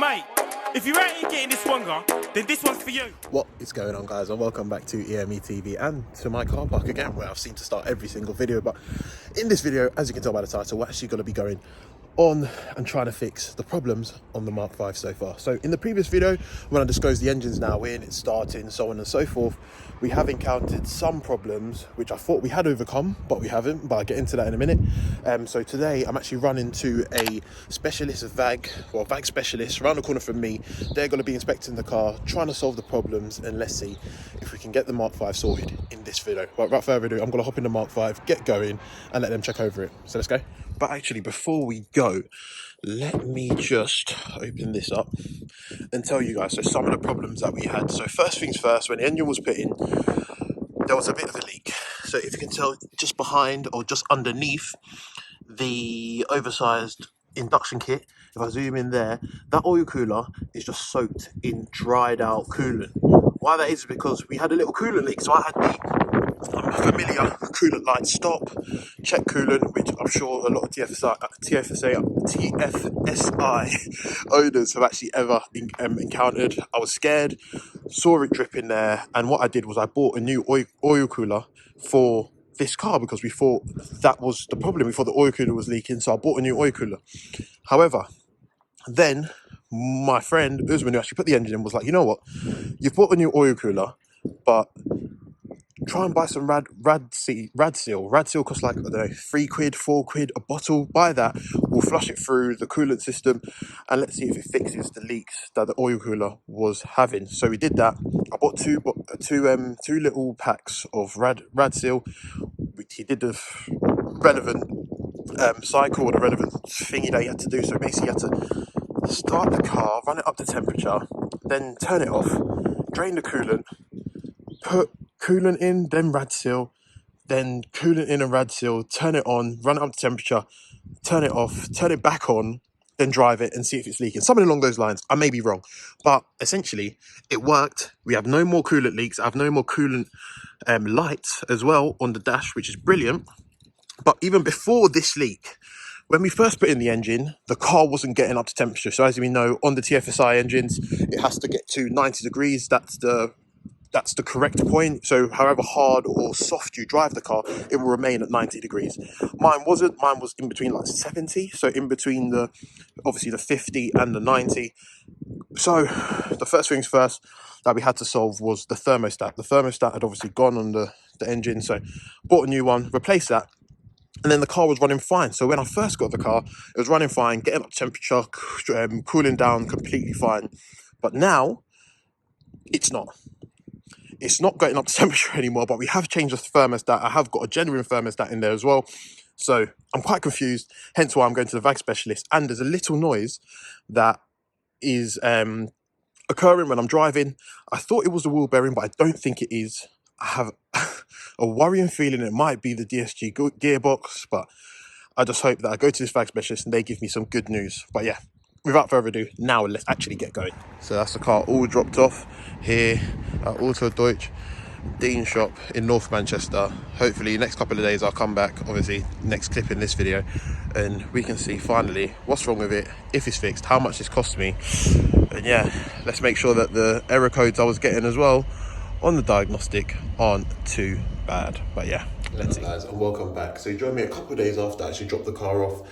mate, if you ain't getting this one, then this one's for you. What is going on, guys, and welcome back to EME TV and to my car park again, where I've seemed to start every single video. But in this video, as you can tell by the title, we're actually going to be going on and trying to fix the problems on the Mark 5 so far. So in the previous video, when I disclosed the engine's now in, it's starting, so on and so forth, we have encountered some problems which I thought we had overcome, but we haven't, but I'll get into that in a minute. So today I'm actually running to a specialist VAG specialist around the corner from me. They're going to be inspecting the car, trying to solve the problems, and let's see if we can get the Mark 5 sorted in this video. But without further ado, I'm going to hop in the Mark 5, get going, and let them check over it. So let's go. But actually, before we go, let me just open this up and tell you guys, so some of the problems that we had. So first things first, when the engine was put in, there was a bit of a leak. So if you can tell, just behind or just underneath the oversized induction kit, if I zoom in there, that oil cooler is just soaked in dried out coolant. Why that is because we had a little coolant leak. So I had the familiar coolant light stop, check coolant, which I'm sure a lot of TFSI owners have actually ever encountered. I was scared, saw it dripping there, and what I did was I bought a new oil cooler for this car because we thought that was the problem. We thought the oil cooler was leaking, so I bought a new oil cooler. However, then my friend Usman, who actually put the engine in, was like, you know what, you've bought a new oil cooler, but try and buy some rad seal. Rad seal costs like, I don't know, £3, £4 a bottle. Buy that, we'll flush it through the coolant system, and let's see if it fixes the leaks that the oil cooler was having. So we did that. I bought two little packs of rad seal. He did the relevant cycle, or the relevant thingy that he had to do. So basically, you had to start the car, run it up to temperature, then turn it off, drain the coolant, put coolant in, then rad seal, then coolant in and rad seal, turn it on, run it up to temperature, turn it off, turn it back on, then drive it and see if it's leaking. Something along those lines. I may be wrong, but essentially it worked. We have no more coolant leaks. I have no more coolant lights as well on the dash, which is brilliant. But even before this leak, when we first put in the engine, the car wasn't getting up to temperature. So as we know, on the TFSI engines, it has to get to 90 degrees. That's the correct point. So however hard or soft you drive the car, it will remain at 90 degrees. Mine wasn't. Mine was in between like 70. So in between obviously the 50 and the 90. So the first things first that we had to solve was the thermostat. The thermostat had obviously gone on the engine. So bought a new one, replaced that. And then the car was running fine. So when I first got the car, it was running fine, getting up to temperature, cooling down completely fine. But now it's not. It's not getting up to temperature anymore, but we have changed the thermostat. I have got a genuine thermostat in there as well. So I'm quite confused, hence why I'm going to the VAG specialist. And there's a little noise that is occurring when I'm driving. I thought it was the wheel bearing, but I don't think it is. I have a worrying feeling it might be the DSG gearbox, but I just hope that I go to this VAG specialist and they give me some good news. But yeah, without further ado, now let's actually get going. So that's the car all dropped off here at Auto Deutsch Dean shop in North Manchester. Hopefully next couple of days I'll come back, obviously next clip in this video, and we can see finally what's wrong with it, if it's fixed, how much it's cost me, and yeah, let's make sure that the error codes I was getting as well on the diagnostic aren't too bad. But yeah, let's see. Guys, and welcome back. So you joined me a couple of days after I actually dropped the car off.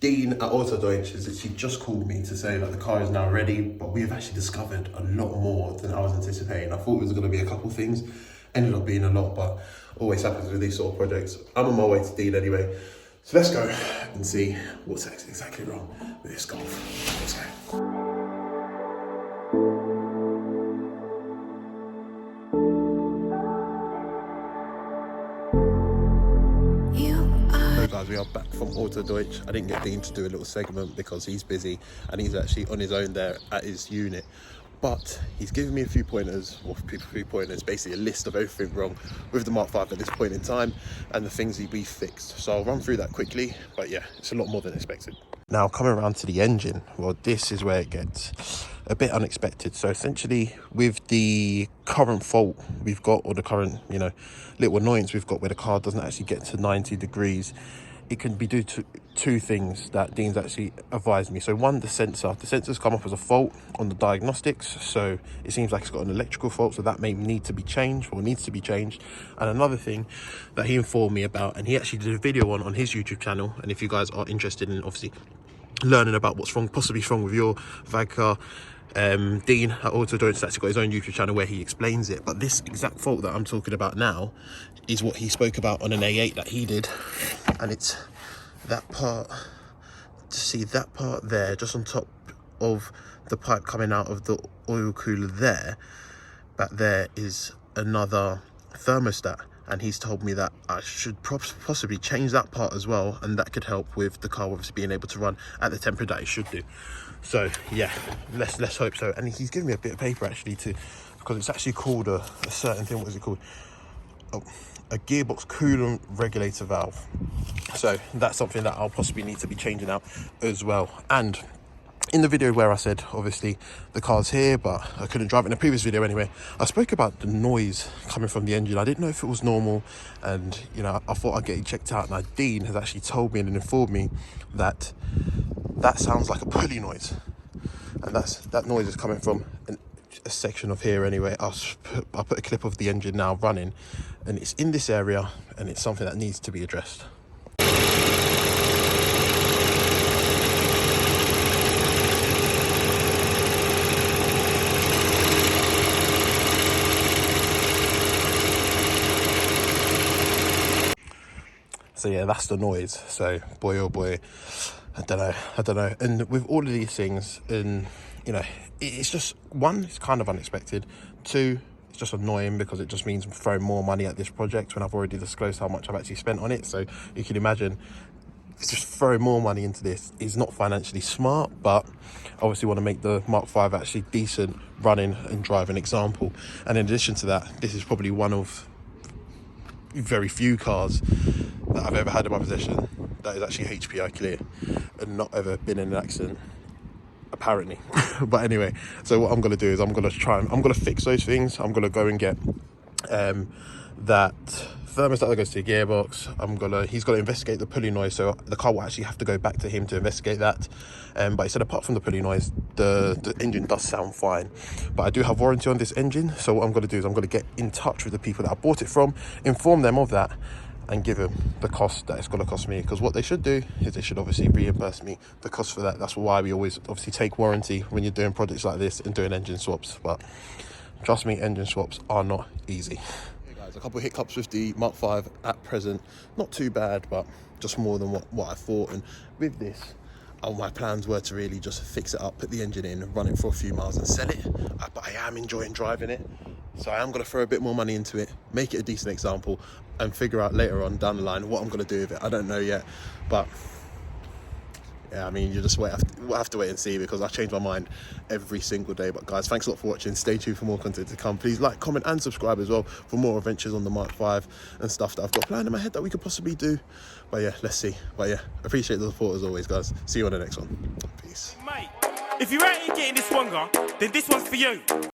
Dean at Auto Deutsch has actually just called me to say that the car is now ready, but we have actually discovered a lot more than I was anticipating. I thought it was going to be a couple things, ended up being a lot, but always happens with these sort of projects. I'm on my way to Dean anyway, so let's go and see what's exactly wrong with this Golf. Let's go. Guys, we are back from Auto Deutsch. I didn't get Dean to do a little segment because he's busy and he's actually on his own there at his unit, but he's given me a few pointers, or a few pointers, basically a list of everything wrong with the Mark 5 at this point in time and the things that we fixed. So I'll run through that quickly, but yeah, it's a lot more than expected. Now coming around to the engine, well, this is where it gets a bit unexpected. So essentially with the current fault we've got, or the current, little annoyance we've got where the car doesn't actually get to 90 degrees, it can be due to two things that Dean's actually advised me. So one, the sensor's come up as a fault on the diagnostics, so it seems like it's got an electrical fault, so that may need to be changed, or needs to be changed. And another thing that he informed me about, and he actually did a video on his YouTube channel, and if you guys are interested in obviously learning about what's wrong, possibly wrong with your VAG car, Dean at Auto Joint's actually got his own YouTube channel where he explains it. But this exact fault that I'm talking about now is what he spoke about on an A8 that he did, and it's that part. To see that part there, just on top of the pipe coming out of the oil cooler there, back there is another thermostat, and he's told me that I should possibly change that part as well, and that could help with the car obviously being able to run at the temperature that it should do. So yeah, let's hope so. And he's given me a bit of paper actually because it's actually called a certain thing. What is it called? Oh, a gearbox coolant regulator valve. So that's something that I'll possibly need to be changing out as well. And in the video where I said obviously the car's here but I couldn't drive it, in a previous video anyway, I spoke about the noise coming from the engine. I didn't know if it was normal, and you know, I thought I'd get it checked out. Now Dean has actually told me and informed me that that sounds like a pulley noise, and that noise is coming from a section of here anyway. I'll put a clip of the engine now running, and it's in this area, and it's something that needs to be addressed. So yeah, that's the noise. So boy oh boy, I don't know. And with all of these things, and you know, it's just, one, it's kind of unexpected. Two, it's just annoying because it just means I'm throwing more money at this project when I've already disclosed how much I've actually spent on it. So you can imagine, just throwing more money into this is not financially smart, but I obviously want to make the Mark 5 actually decent running and driving example. And in addition to that, this is probably one of very few cars that I've ever had in my possession that is actually HPI clear and not ever been in an accident, apparently. But anyway, so what I'm going to do is I'm going to fix those things. I'm going to go and get that thermostat that goes to the gearbox. He's got to investigate the pulley noise, so the car will actually have to go back to him to investigate that. But he said apart from the pulley noise, the engine does sound fine. But I do have warranty on this engine, so what I'm going to do is I'm going to get in touch with the people that I bought it from, inform them of that, and give them the cost that it's going to cost me. Because what they should do is they should obviously reimburse me the cost for that. That's why we always obviously take warranty when you're doing projects like this and doing engine swaps. But trust me, engine swaps are not easy. Hey guys, a couple of hiccups with the Mark 5 at present. Not too bad, but just more than what I thought. And with this, my plans were to really just fix it up, put the engine in, run it for a few miles and sell it. But I am enjoying driving it, so I am going to throw a bit more money into it, make it a decent example, and figure out later on down the line what I'm going to do with it. I don't know yet, but yeah, I mean, we'll have to wait and see, because I change my mind every single day. But guys, thanks a lot for watching. Stay tuned for more content to come. Please like, comment and subscribe as well for more adventures on the Mark 5 and stuff that I've got planned in my head that we could possibly do. But yeah, let's see. But yeah, appreciate the support as always, guys. See you on the next one. Peace. Mate, if you're out here getting this one, then this one's for you.